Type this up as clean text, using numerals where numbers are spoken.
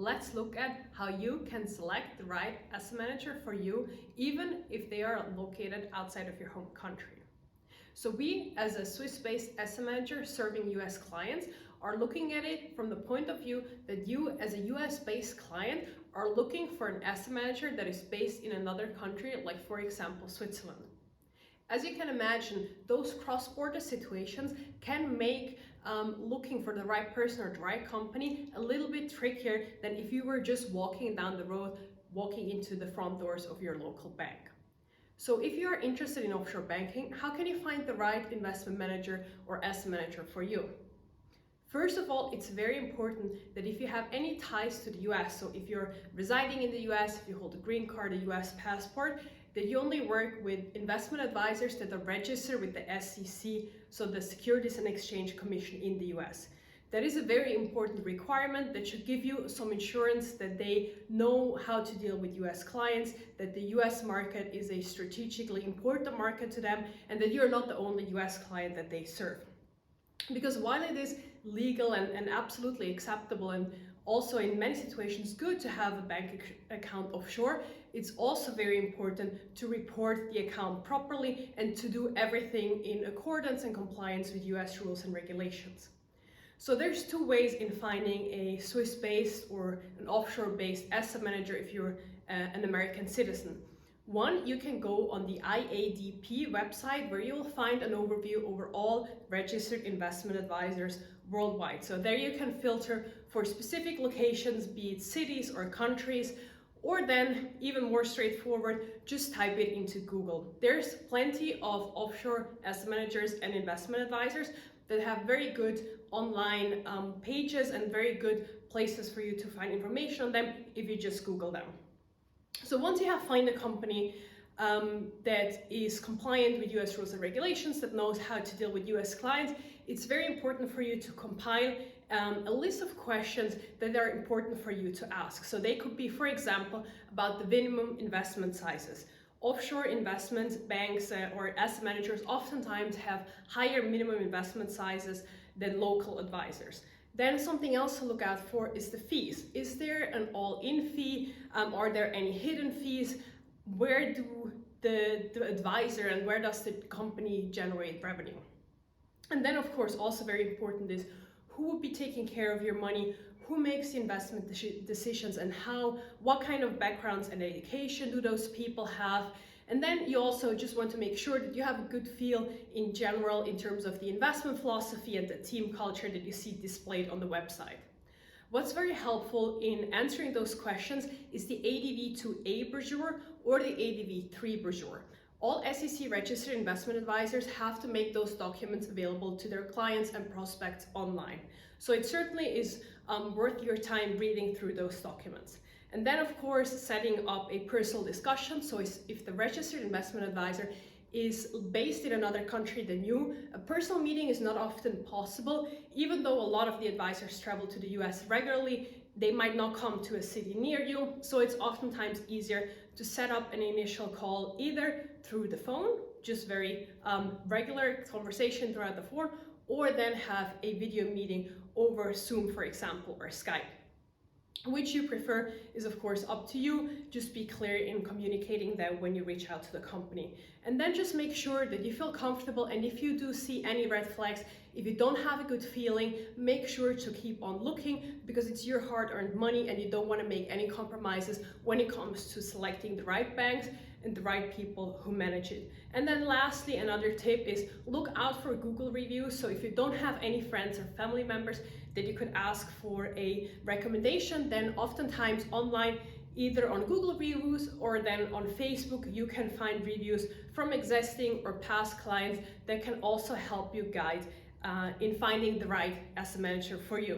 let's look at how you can select the right asset manager for you, even if they are located outside of your home country. So we, as a Swiss-based asset manager serving US clients, are looking at it from the point of view that you, as a US-based client, are looking for an asset manager that is based in another country, like for example, Switzerland. As you can imagine, those cross-border situations can make looking for the right person or the right company a little bit trickier than if you were just walking down the road, walking into the front doors of your local bank. So if you are interested in offshore banking, how can you find the right investment manager or asset manager for you? First of all, it's very important that if you have any ties to the US, so if you're residing in the US, if you hold a green card, a US passport, that you only work with investment advisors that are registered with the SEC, so the Securities and Exchange Commission in the US. That is a very important requirement that should give you some assurance that they know how to deal with US clients, that the US market is a strategically important market to them, and that you're not the only US client that they serve. Because while it is legal and absolutely acceptable and also in many situations good to have a bank account offshore, it's also very important to report the account properly and to do everything in accordance and compliance with US rules and regulations. So there's two ways in finding a Swiss-based or an offshore-based asset manager if you're an American citizen. One, you can go on the IADP website where you'll find an overview over all registered investment advisors worldwide. So there you can filter for specific locations, be it cities or countries, or then even more straightforward, just type it into Google. There's plenty of offshore asset managers and investment advisors that have very good online pages and very good places for you to find information on them if you just Google them. So once you have found a company that is compliant with US rules and regulations, that knows how to deal with US clients, it's very important for you to compile a list of questions that are important for you to ask. So they could be, for example, about the minimum investment sizes. Offshore investment banks or asset managers oftentimes have higher minimum investment sizes than local advisors. Then something else to look out for is the fees. Is there an all-in fee? Are there any hidden fees? Where do the advisor and where does the company generate revenue? And then of course also very important is who will be taking care of your money, who makes the investment decisions, and what kind of backgrounds and education do those people have. And then you also just want to make sure that you have a good feel in general in terms of the investment philosophy and the team culture that you see displayed on the website. What's very helpful in answering those questions is the ADV2A brochure or the ADV3 brochure. All SEC registered investment advisors have to make those documents available to their clients and prospects online. So it certainly is worth your time reading through those documents. And then of course, setting up a personal discussion. So if the registered investment advisor is based in another country than you, a personal meeting is not often possible. Even though a lot of the advisors travel to the US regularly, they might not come to a city near you. So it's oftentimes easier to set up an initial call either through the phone, just very regular conversation throughout the phone, or then have a video meeting over Zoom, for example, or Skype. Which you prefer is of course up to you. Just be clear in communicating that when you reach out to the company. And then just make sure that you feel comfortable, and if you do see any red flags, if you don't have a good feeling, make sure to keep on looking, because it's your hard-earned money and you don't want to make any compromises when it comes to selecting the right banks and the right people who manage it. And then lastly, another tip is look out for Google reviews. So if you don't have any friends or family members that you could ask for a recommendation, then oftentimes online, either on Google reviews or then on Facebook, you can find reviews from existing or past clients that can also help you guide in finding the right asset manager for you.